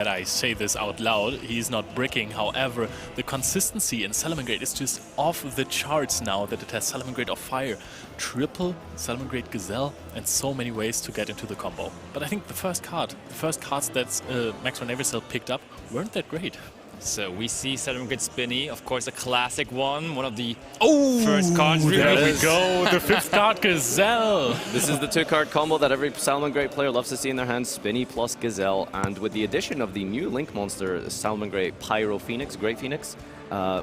that I say this out loud. He's not bricking. However, the consistency in Salamangreat is just off the charts now that it has Salamangreat of Fire, triple Salamangreat Gazelle, and so many ways to get into the combo. But I think the first cards that Max von Eversel picked up weren't that great. So we see Salamangreat Spinny, of course a classic one of the first cards. There we go, the fifth card, Gazelle! This is the two-card combo that every Salamangreat player loves to see in their hands, Spinny plus Gazelle, and with the addition of the new Link monster, Salamangreat Pyro Phoenix, Great Phoenix,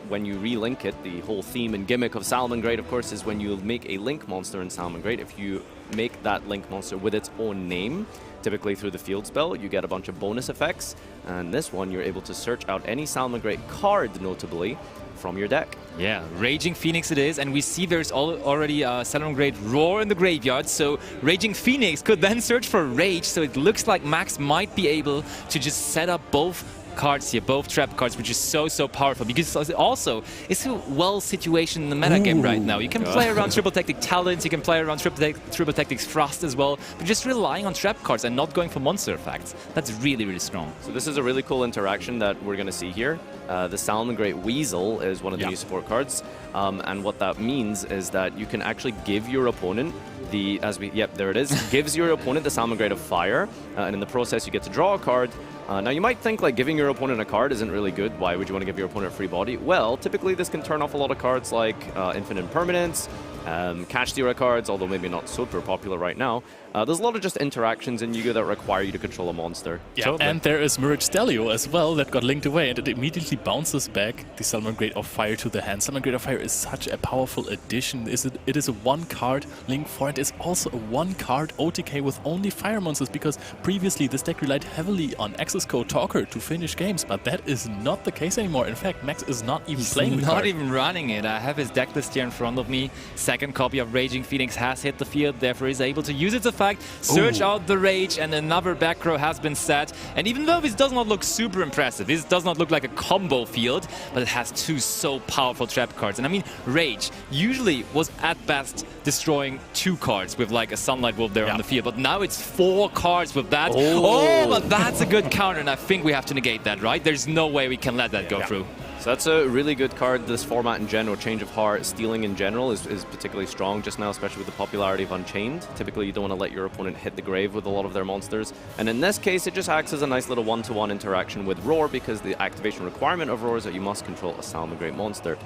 when you relink it, the whole theme and gimmick of Salamangreat, of course, is when you make a Link monster in Salamangreat, if you make that Link monster with its own name, typically through the field spell, you get a bunch of bonus effects, and this one you're able to search out any Salamangreat card, notably, from your deck. Yeah, Raging Phoenix it is, and we see there's already a Salamangreat Roar in the graveyard, so Raging Phoenix could then search for Rage, so it looks like Max might be able to just set up both cards here, both trap cards, which is so powerful, because also it's a well situation in the meta game right now. You can play around Triple Tactic Talents, you can play around Triple Tactics Frost as well, but just relying on trap cards and not going for monster effects. That's really strong. So this is a really cool interaction that we're going to see here. The Salamangreat Weasel is one of the new support cards, and what that means is that you can actually give your opponent there it is, gives your opponent the Salamangreat of Fire, and in the process you get to draw a card. Now you might think like giving your opponent a card isn't really good. Why would you want to give your opponent a free body? Well, typically this can turn off a lot of cards like Infinite Impermanence, Catch Stealer cards, although maybe not super popular right now. There's a lot of just interactions in Yu-Gi-Oh! That require you to control a monster. Yeah, totally. and there is Mirage Stelio as well that got linked away, and it immediately bounces back the Salamangreat of Fire to the hand. Salamangreat of Fire is such a powerful addition. It is a one-card link for it. It's also a one-card OTK with only fire monsters, because previously this deck relied heavily on Access Code Talker to finish games, but that is not the case anymore. In fact, Max is not even playing the card. Not even running it. I have his deck list here in front of me. Second copy of Raging Phoenix has hit the field, therefore is able to use its effect, search out the Rage, and another back row has been set. And even though this does not look super impressive, this does not look like a combo field, but it has two so powerful trap cards. And I mean, Rage usually was at best destroying two cards with like a Sunlight Wolf there on the field, but now it's 4 cards with that. Oh, but that's a good counter, and I think we have to negate that, right? There's no way we can let that go through. So that's a really good card. This format in general, Change of Heart, stealing in general is particularly strong just now, especially with the popularity of Unchained. Typically, you don't want to let your opponent hit the grave with a lot of their monsters. And in this case, it just acts as a nice little one-to-one interaction with Roar, because the activation requirement of Roar is that you must control a Salamangreat monster.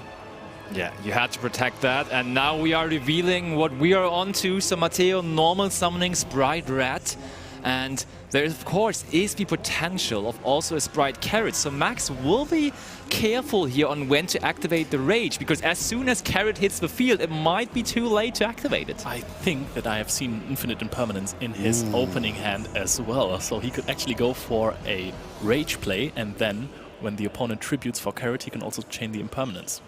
Yeah, you had to protect that, and now we are revealing what we are onto. So Matteo normal summoning Spright Rat, and there of course is the potential of also a Spright Carrot. So Max will be careful here on when to activate the Rage, because as soon as Carrot hits the field, it might be too late to activate it. I think that I have seen Infinite Impermanence in his opening hand as well, so he could actually go for a Rage play, and then when the opponent tributes for Carrot, he can also chain the Impermanence.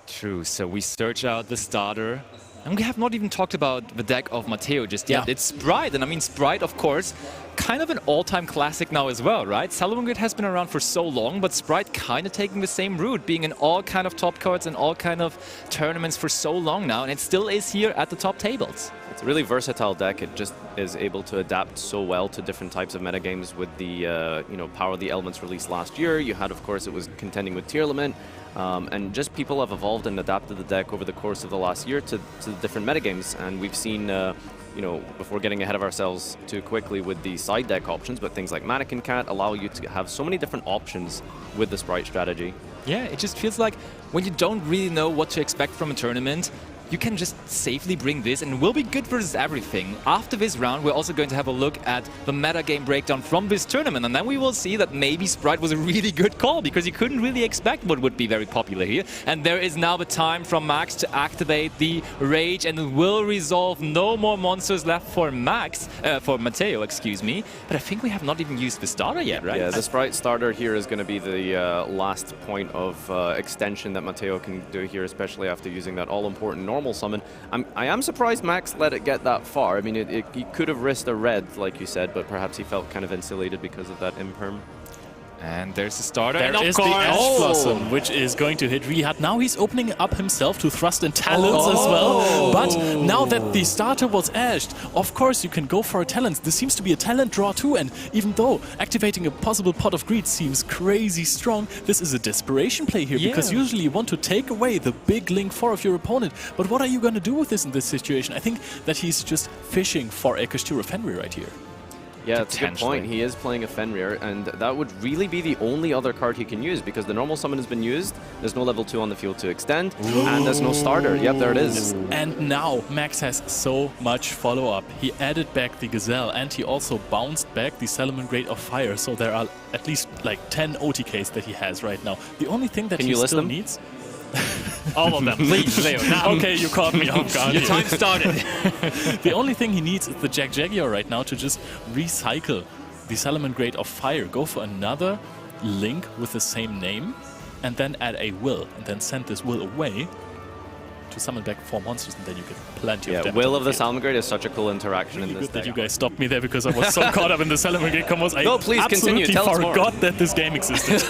True, so we search out the starter. And we have not even talked about the deck of Matteo just yet. It's Spright, and I mean Spright, of course, kind of an all-time classic now as well, right? Salamangreat has been around for so long, but Spright kind of taking the same route, being in all kind of top cards and all kind of tournaments for so long now, and it still is here at the top tables. It's a really versatile deck. It just is able to adapt so well to different types of metagames with the Power of the Elements released last year. You had, of course, it was contending with Tier Lament. And just people have evolved and adapted the deck over the course of the last year to the different metagames. And we've seen, before getting ahead of ourselves too quickly with the side deck options, but things like Mannequin Cat allow you to have so many different options with the Spright strategy. Yeah, it just feels like when you don't really know what to expect from a tournament, you can just safely bring this, and will be good versus everything. After this round, we're also going to have a look at the meta game breakdown from this tournament, and then we will see that maybe Spright was a really good call, because you couldn't really expect what would be very popular here. And there is now the time from Max to activate the Rage, and it will resolve. No more monsters left for Matteo, excuse me. But I think we have not even used the starter yet, right? Yeah, the Spright starter here is going to be the last point of extension that Matteo can do here, especially after using that all-important normal summon. I am surprised Max let it get that far. I mean, he could have risked a red, like you said, but perhaps he felt kind of insulated because of that Imperm. And there's the starter. There and is of the course, Ash Blossom, which is going to hit really hard. Now he's opening up himself to Thrust and Talons as well. But now that the starter was ashed, of course you can go for a Talons. This seems to be a talent draw too, and even though activating a possible Pot of Greed seems crazy strong, this is a desperation play here, because usually you want to take away the big Link 4 of your opponent. But what are you going to do with this in this situation? I think that he's just fishing for a Kastura Fenrir right here. Yeah, that's a good point. He is playing a Fenrir, and that would really be the only other card he can use, because the normal summon has been used, there's no level 2 on the field to extend, and there's no starter. Yep, there it is. And now Max has so much follow-up. He added back the Gazelle, and he also bounced back the Salamangreat of Fire, so there are at least like 10 OTKs that he has right now. The only thing that he still needs... All of them, please, Leo. Now. Okay, you caught me off guard. Your time started. The only thing he needs is the Jaguar right now to just recycle the Salamangreat of Fire, go for another Link with the same name, and then add a Will, and then send this Will away to summon back 4 monsters, and then you get plenty of damage. Will of the Salamangreat is such a cool interaction in this deck. That you guys stopped me there because I was so caught up in the Salamangreat combos. No, please continue. Tell us more. Forgot that this game existed.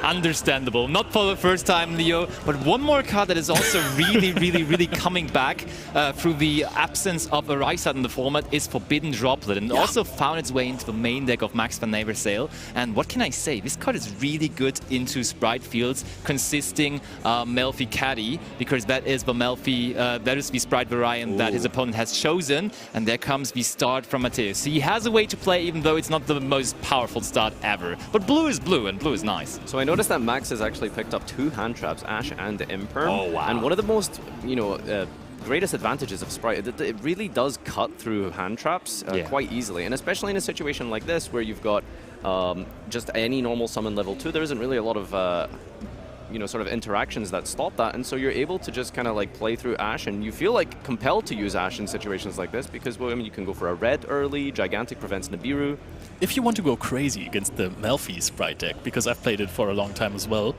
Understandable. Not for the first time, Leo, but one more card that is also really coming back through the absence of a Rysat in the format is Forbidden Droplet, and also found its way into the main deck of Max Van Eversale. And what can I say? This card is really good into Spright fields consisting Melfi Caddy, because that is the Melfi, that is the Spright variant that his opponent has chosen, and there comes the start from Mateo. So he has a way to play, even though it's not the most powerful start ever. But blue is blue, and blue is nice. So I noticed that Max has actually picked up 2 hand traps, Ash and Imperm. Oh, wow. And one of the most, greatest advantages of Spright, it really does cut through hand traps quite easily. And especially in a situation like this, where you've got just any normal summon level 2, there isn't really a lot of sort of interactions that stop that, and so you're able to just kind of like play through Ash, and you feel like compelled to use Ash in situations like this, because, well, I mean, you can go for a red early, Gigantic prevents Nibiru. If you want to go crazy against the Melfi Spright deck, because I've played it for a long time as well,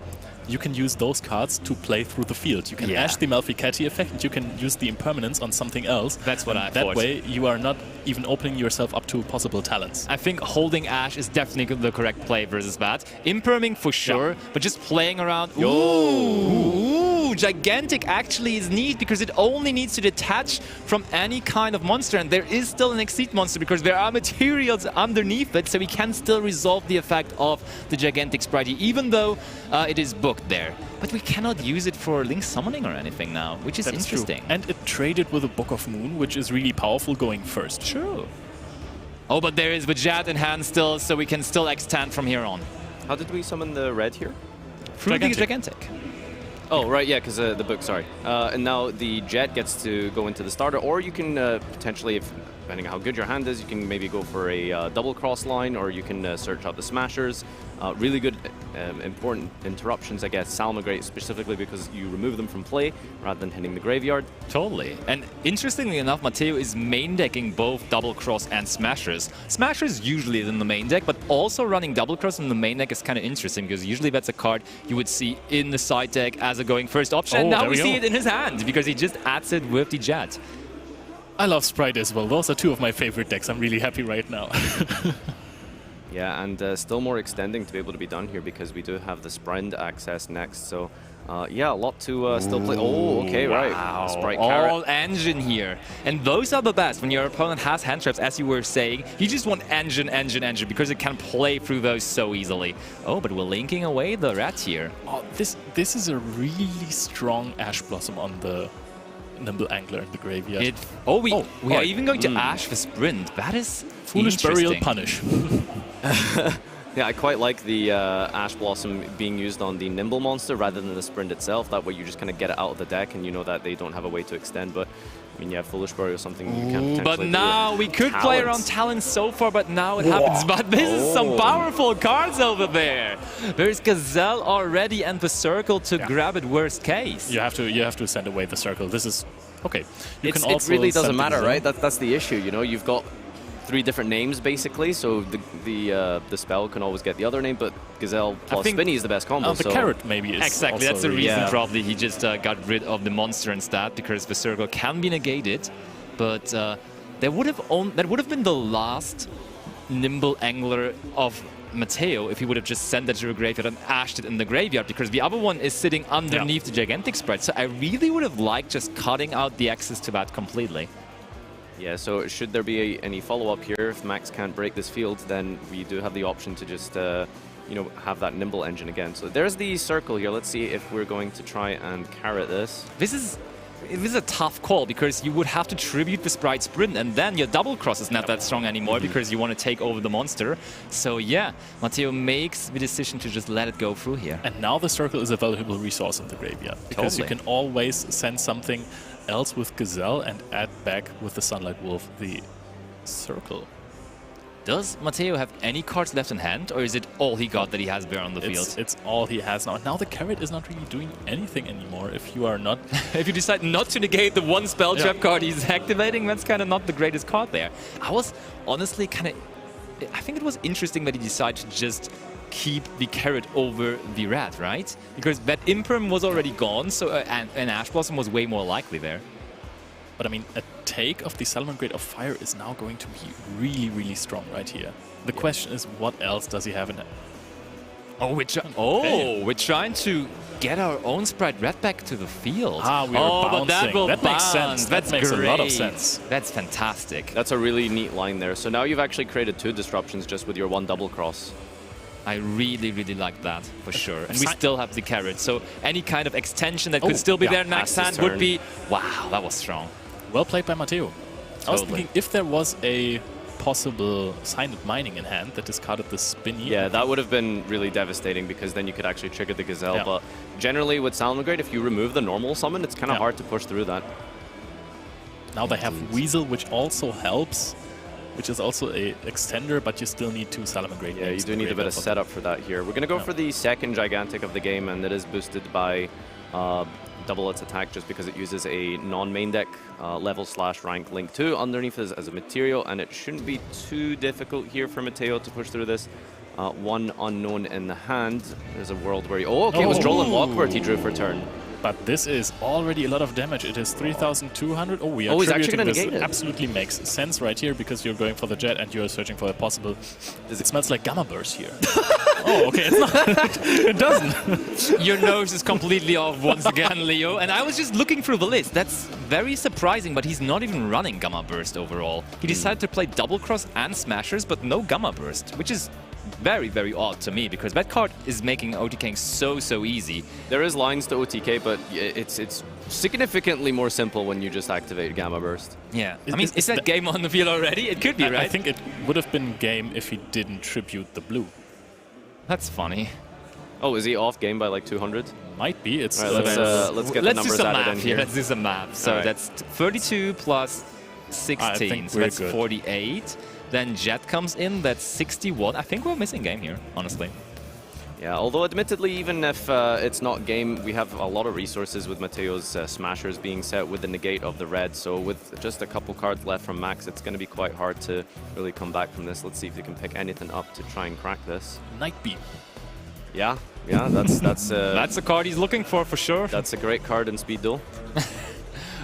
you can use those cards to play through the field. You can Ash the Melfi Caddy effect, and you can use the Impermanence on something else. That's what I thought. That way, you are not even opening yourself up to possible talents. I think holding Ash is definitely the correct play versus that. Imperming for sure, but just playing around. Ooh, Gigantic actually is neat, because it only needs to detach from any kind of monster, and there is still an Exceed monster because there are materials underneath it, so we can still resolve the effect of the Gigantic Sprighty, even though it is booked there. But we cannot use it for Link summoning or anything now, which is interesting. True. And it traded with a Book of Moon, which is really powerful going first. True. Oh, but there is the Jet in hand still, so we can still extend from here on. How did we summon the red here? Through the Gigantic. Oh, right, yeah, because the book, sorry. And now the Jet gets to go into the starter, or you can potentially, depending on how good your hand is, you can maybe go for a double cross line, or you can search out the Smashers. Really good, important interruptions, I guess. Salamangreat specifically, because you remove them from play rather than hitting the graveyard. Totally. And interestingly enough, Mateo is main decking both Double Cross and Smashers. Smashers usually is in the main deck, but also running Double Cross in the main deck is kind of interesting, because usually that's a card you would see in the side deck as a going first option. And now we see it in his hand, because he just adds it with the Jet. I love Spright as well. Those are 2 of my favorite decks. I'm really happy right now. Yeah, and still more extending to be able to be done here, because we do have the Sprint access next. So, yeah, a lot to still play. Oh, okay, right. Spright all engine here. And those are the best. When your opponent has hand traps, as you were saying, you just want engine, because it can play through those so easily. Oh, but we're linking away the rat here. Oh, this is a really strong Ash Blossom on the Nimble Angler in the graveyard. We are even going to Ash the Sprint. That is Foolish Burial Punish. Yeah, I quite like the Ash Blossom being used on the Nimble monster rather than the Sprint itself. That way you just kind of get it out of the deck, and you know that they don't have a way to extend. But I mean, yeah, Foolish Burial is something you can potentially But now we could play around Talons so far, but now it happens. But this is some powerful cards over there. There's Gazelle already, and the Circle to grab it worst case. You have to send away the Circle. This is okay. It really doesn't matter, right? That's the issue. You know, you've got 3 different names basically, so the spell can always get the other name, but Gazelle plus Spinny is the best combo. The Carrot maybe is exactly. That's the reason probably he just got rid of the monster instead, because the Circle can be negated. But that would have been the last Nimble Angler of Matteo if he would have just sent that to the graveyard and ashed it in the graveyard, because the other one is sitting underneath the gigantic Spright. So I really would have liked just cutting out the access to that completely. Yeah, so should there be any follow-up here, if Max can't break this field, then we do have the option to just, you know, have that nimble engine again. So there's the circle here. Let's see if we're going to try and carrot this. This is a tough call, because you would have to tribute the Spright Sprint, and then your double cross is not that strong anymore because you want to take over the monster. So yeah, Matteo makes the decision to just let it go through here. And now the circle is a valuable resource in the graveyard, because you can always send something else with Gazelle and add back with the Sunlight Wolf the circle. Does Matteo have any cards left in hand, or is it all he got that he has there on the field? It's all he has now. Now the carrot is not really doing anything anymore if you are not... If you decide not to negate the one spell trap card he's activating, that's kind of not the greatest card there. I was honestly kind of... I think it was interesting that he decided to just keep the carrot over the rat, right? Because that Imperm was already gone, so and Ash Blossom was way more likely there. But I mean, a take of the Salamangreat of Fire is now going to be really, really strong right here. The question is, what else does he have in it? Oh, we're trying to get our own Spright Red back to the field. Ah, we are bouncing. But that makes sense. That makes great. a lot of sense. That's fantastic. That's a really neat line there. So now you've actually created 2 disruptions just with your 1 double cross. I really, really like that, for sure. And we still have the carrot, so any kind of extension that could still be there in Max's hand would be... Wow, that was strong. Well played by Matteo. I was thinking if there was a possible Silent Mining in hand that discarded the Spinny. Yeah, that would have been really devastating, because then you could actually trigger the Gazelle. But generally with Salamangreat, if you remove the normal summon, it's kind of hard to push through that. Now they have Weasel, which also helps, which is also a extender, but you still need 2 Salamangreat. Yeah, you do need a bit of setup for that here. We're going to go for the second Gigantic of the game, and it is boosted by double its attack just because it uses a non-main deck level/rank Link 2 underneath as a material, and it shouldn't be too difficult here for Matteo to push through this. 1 unknown in the hand. There's a world where he... Oh, okay, it was Droll and Lockbird he drew for turn. But this is already a lot of damage. It is 3,200. Oh, we are he's actually going to this. negate it. Absolutely makes sense right here, because you're going for the jet and you're searching for a possible... It smells like Gamma Burst here. Oh, okay, it's not. It doesn't. Your nose is completely off once again, Leo. And I was just looking through the list. That's very surprising, but he's not even running Gamma Burst overall. He decided to play Double Cross and Smashers, but no Gamma Burst, which is very, very odd to me, because that card is making OTKing so easy. There is lines to OTK, but it's significantly more simple when you just activate Gamma Burst. Yeah, I mean, is that game on the field already? It could be, right? I think it would have been game if he didn't tribute the blue. That's funny. Oh, is he off game by like 200? Might be. It's right, let's get the numbers added in here. Let's do some math. So that's 32 plus 16, so that's 48. Then Jet comes in, that's 61. I think we're missing game here, honestly. Yeah, although admittedly, even if it's not game, we have a lot of resources with Matteo's Smashers being set with the negate of the red. So with just a couple cards left from Max, it's going to be quite hard to really come back from this. Let's see if you can pick anything up to try and crack this. Night Beam. Yeah, that's that's a card he's looking for sure. That's a great card in Speed Duel.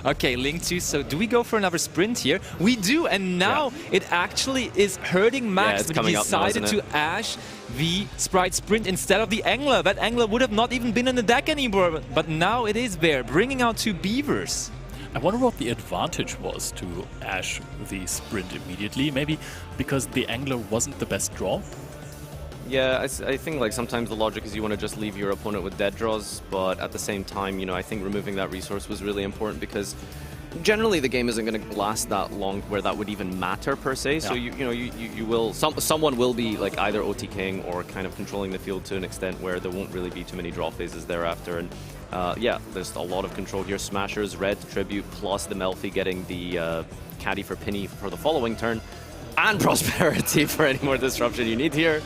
Okay, Link 2, so do we go for another sprint here? We do, and now it actually is hurting Max, but he decided to Ash the Spright Sprint instead of the Angler. That Angler would have not even been in the deck anymore, but now it is there, bringing out 2 Beavers. I wonder what the advantage was to Ash the Sprint immediately. Maybe because the Angler wasn't the best draw? Yeah, I think like sometimes the logic is you want to just leave your opponent with dead draws, but at the same time, you know, I think removing that resource was really important, because generally the game isn't going to last that long where that would even matter per se. Yeah. So you will someone will be like either OTKing or kind of controlling the field to an extent where there won't really be too many draw phases thereafter. And yeah, there's a lot of control here. Smashers, red tribute plus the Melfi getting the caddy for Penny for the following turn, and prosperity for any more disruption you need here.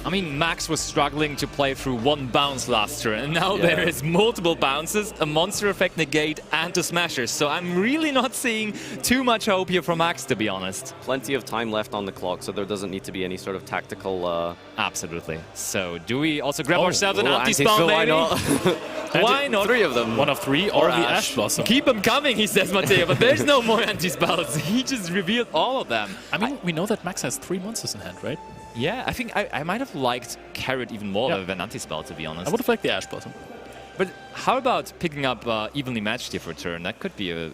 I mean, Max was struggling to play through 1 bounce last turn, and now there is multiple bounces, a monster effect negate, and 2 smashers. So I'm really not seeing too much hope here from Max, to be honest. Plenty of time left on the clock, so there doesn't need to be any sort of tactical... Absolutely. So do we also grab ourselves an anti-spell, maybe? Why not? Why not? 3 of them. 1 of 3, or the Ash Blossom. Keep them coming, he says, Matteo, but there's no more anti-spells. He just revealed all of them. I mean, we know that Max has 3 monsters in hand, right? Yeah, I think I might have liked Carrot even more than anti-spell, to be honest. I would have liked the Ash Blossom. But how about picking up Evenly Matched here for turn? That could be a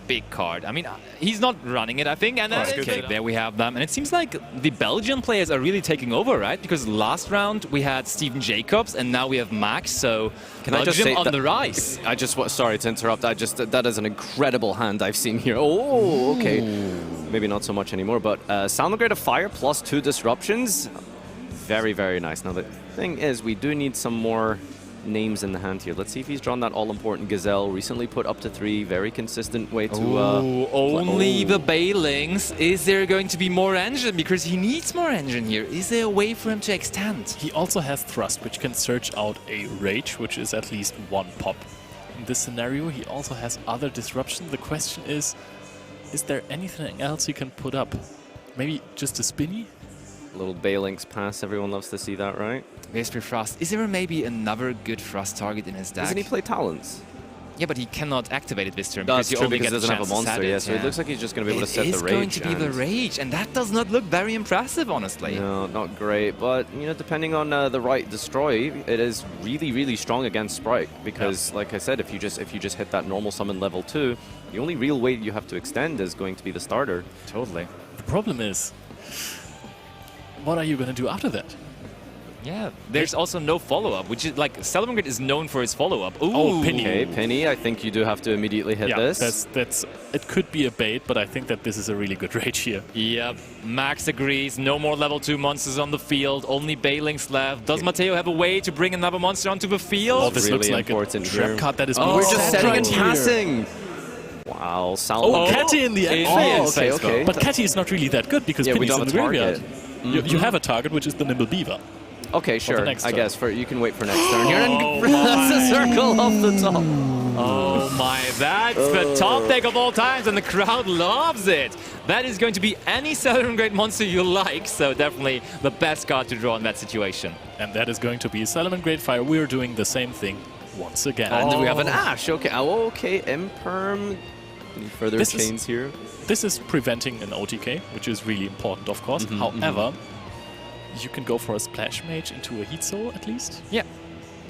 big card. I mean, he's not running it, I think. And okay, there we have them. And it seems like the Belgian players are really taking over, right? Because last round we had Steven Jacobs, and now we have Max. So Can I just Belgium say on the rise. I just sorry to interrupt. That is an incredible hand I've seen here. Oh, okay. Maybe not so much anymore, but Salamangreat of Fire plus 2 disruptions. Very, very nice. Now the thing is, we do need some more names in the hand here. Let's see if he's drawn that all-important Gazelle. Recently put up to 3. Very consistent way to... only the Bailings. Is there going to be more engine? Because he needs more engine here. Is there a way for him to extend? He also has Thrust, which can search out a Rage, which is at least 1 pop. In this scenario, he also has other disruption. The question is there anything else he can put up? Maybe just a Spinny? Little Bailings pass. Everyone loves to see that, right? Vesper Frost. Is there maybe another good Frost target in his deck? Doesn't he play Talons? Yeah, but he cannot activate it this turn That's because true, you only because get he doesn't have a chance to monster. set it. Yeah, so it looks like he's just going to be able to set the Rage. It is going to be the Rage, and that does not look very impressive, honestly. No, not great. But, you know, depending on the right destroy, it is really, really strong against Spright. Because, like I said, if you just hit that normal summon level 2, the only real way you have to extend is going to be the starter. Totally. The problem is, what are you going to do after that? Yeah, there's also no follow-up, which is like Salamangreat is known for his follow-up. Ooh. Oh, Penny. Okay, Penny, I think you do have to immediately hit this. That's it could be a bait, but I think that this is a really good Rage here. Yep, Max agrees. No more level 2 monsters on the field. Only Bailings left. Does Mateo have a way to bring another monster onto the field? Oh, this really looks like important a trap here. card that is We're just setting and here. passing. Wow, Oh, Catty in the end phase. okay. But Catty is not really that good because Yeah, we Penny's don't in have the a target. graveyard. You have a target, which is the Nimble Beaver. Okay, sure. next I turn. guess you can wait for next turn here and that's a circle off the top. Oh my, that's the top deck of all times, and the crowd loves it. That is going to be any Salamangreat monster you like, so definitely the best card to draw in that situation. And that is going to be Salamangreat Fire. We're doing the same thing once again. And we have an Ash. Okay, okay, Imperm. Any further chains here? This is preventing an OTK, which is really important, of course. However, you can go for a Splash Mage into a Heat Soul, at least. Yeah.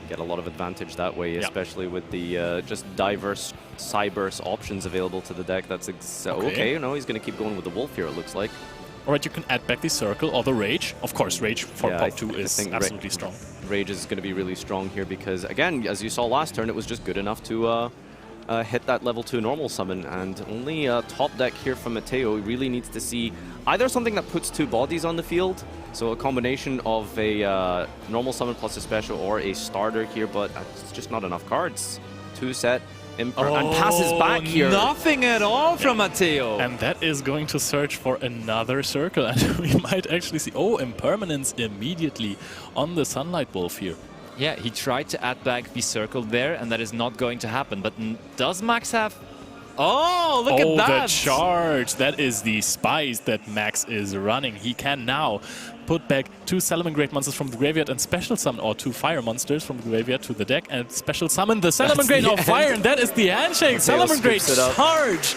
Get a lot of advantage that way, especially with the just diverse Cyburst options available to the deck. That's okay. No, he's going to keep going with the Wolf here, it looks like. All right, you can add back the Circle or the Rage. Of course, Rage for Yeah, pop 2 is absolutely strong. Rage is going to be really strong here because, again, as you saw last turn, it was just good enough to hit that level 2 normal summon, and only top deck here from Mateo really needs to see either something that puts 2 bodies on the field, so a combination of a normal summon plus a special or a starter here, but it's just not enough cards. 2 set, and passes back here. Nothing at all from Mateo. And that is going to search for another Circle, and we might actually see, Impermanence immediately on the Sunlight Wolf here. Yeah, he tried to add back the Circle there, and that is not going to happen. But does Max have... Oh, look at that! Oh, the charge! That is the spice that Max is running. He can now put back 2 Salamangreat monsters from the graveyard and special summon, or 2 fire monsters from the graveyard to the deck, and special summon the Salamangreat of Fire, and that is the handshake! Salamangreat charge!